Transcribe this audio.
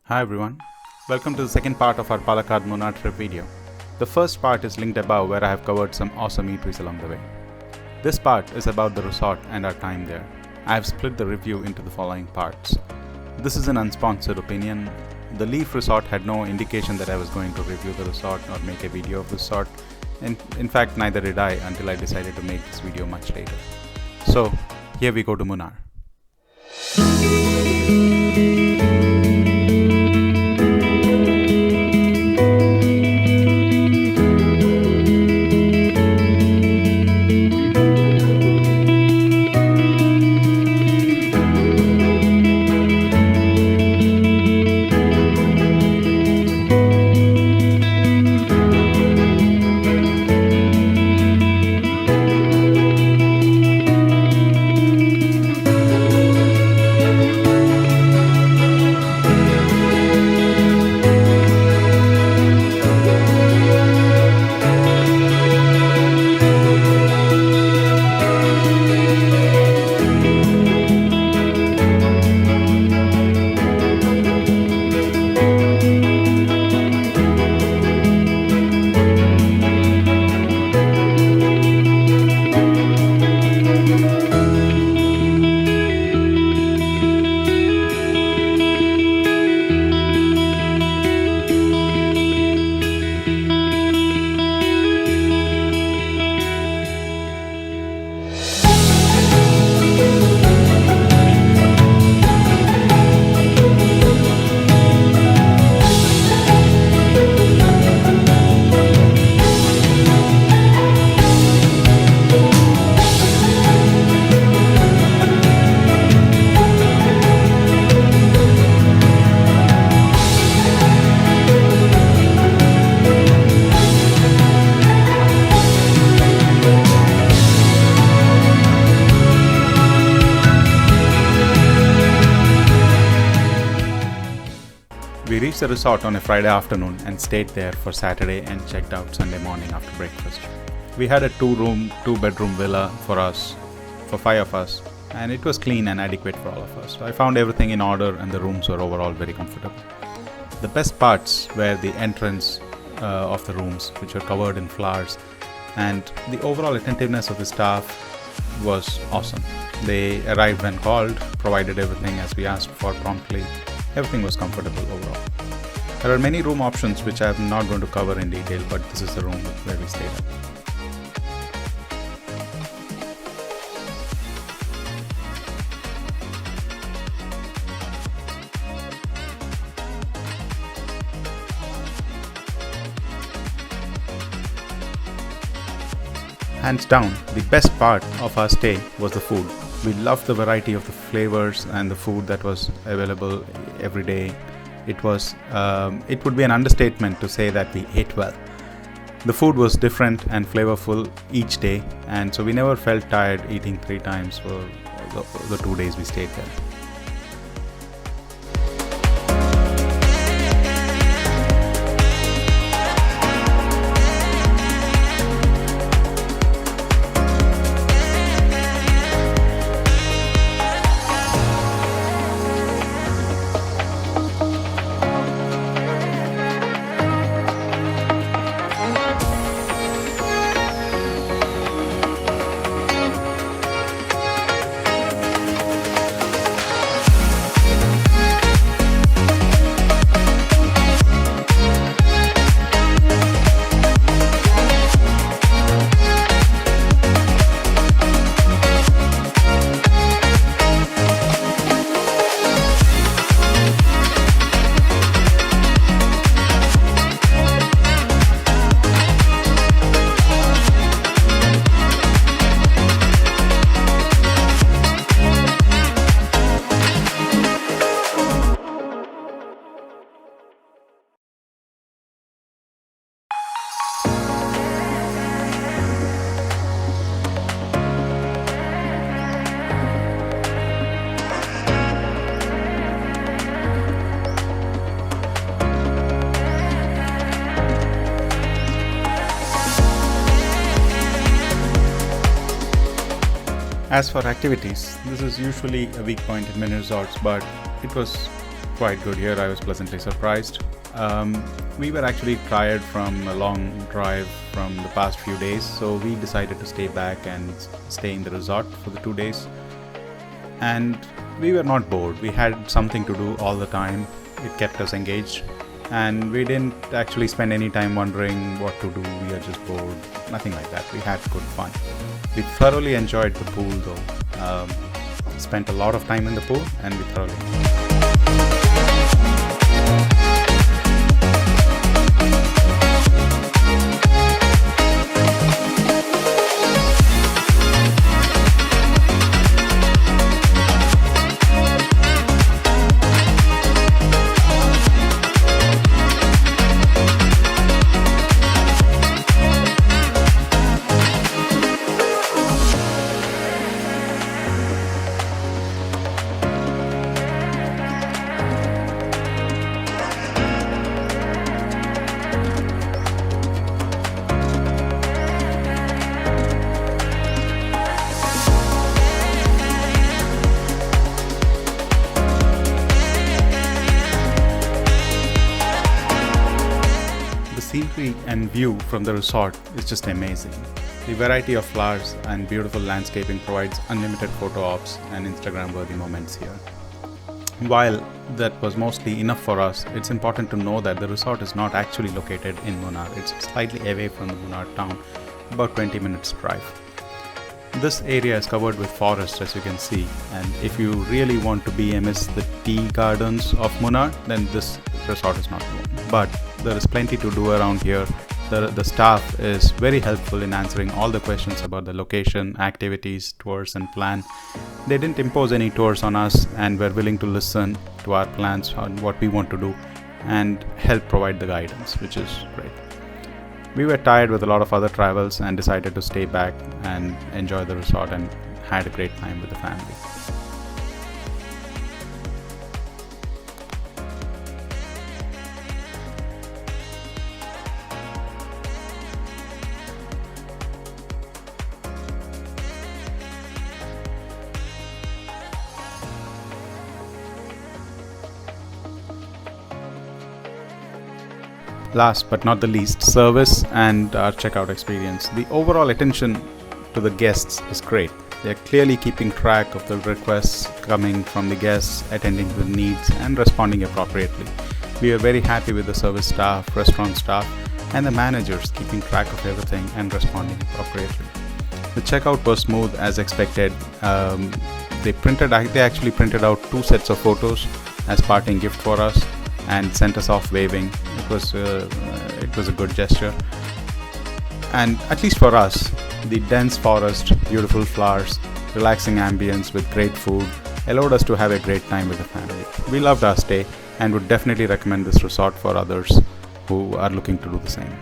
Hi everyone, welcome to the second part of our Palakkad Munnar trip video. The first part is linked above where I have covered some awesome eateries along the way. This part is about the resort and our time there. I have split the review into the following parts. This is an unsponsored opinion. The Leaf Resort had no indication that I was going to review the resort or make a video of this sort. And in fact, neither did I until I decided to make this video much later. So, here we go to Munnar. We reached the resort on a Friday afternoon and stayed there for Saturday and checked out Sunday morning after breakfast. We had a 2-bedroom villa for 5 of us, and it was clean and adequate for all of us. So I found everything in order and the rooms were overall very comfortable. The best parts were the entrance of the rooms, which were covered in flowers, and the overall attentiveness of the staff was awesome. They arrived when called, provided everything as we asked for promptly. Everything was comfortable overall. There are many room options which I am not going to cover in detail, but this is the room where we stayed at. Hands down, the best part of our stay was the food. We loved the variety of the flavors and the food that was available every day. It would be an understatement to say that we ate well. The food was different and flavorful each day, and so we never felt tired eating 3 times for the 2 days we stayed there. As for activities, this is usually a weak point in many resorts, but it was quite good here. I was pleasantly surprised. We were actually tired from a long drive from the past few days, so we decided to stay back and stay in the resort for the 2 days. And we were not bored. We had something to do all the time. It kept us engaged. And we didn't actually spend any time wondering what to do. We are just bored. Nothing like that. We had good fun. We thoroughly enjoyed the pool though. Spent a lot of time in the pool and we thoroughly enjoyed it. The scenery and view from the resort is just amazing. The variety of flowers and beautiful landscaping provides unlimited photo ops and Instagram-worthy moments here. While that was mostly enough for us, it's important to know that the resort is not actually located in Munnar. It's slightly away from the Munnar town, about 20 minutes drive. This area is covered with forest, as you can see, and if you really want to be amidst the tea gardens of Munnar, then this resort is not the one. But there is plenty to do around here. The staff is very helpful in answering all the questions about the location, activities, tours and plan. They didn't impose any tours on us and were willing to listen to our plans on what we want to do and help provide the guidance, which is great. We were tired with a lot of other travels and decided to stay back and enjoy the resort and had a great time with the family. Last but not the least, service and our checkout experience. The overall attention to the guests is great. They are clearly keeping track of the requests coming from the guests, attending to the needs and responding appropriately. We are very happy with the service staff, restaurant staff and the managers keeping track of everything and responding appropriately. The checkout was smooth as expected. They actually printed out 2 sets of photos as parting gift for us and sent us off waving. It was a good gesture, and at least for us, the dense forest, beautiful flowers, relaxing ambience with great food allowed us to have a great time with the family. We loved our stay and would definitely recommend this resort for others who are looking to do the same.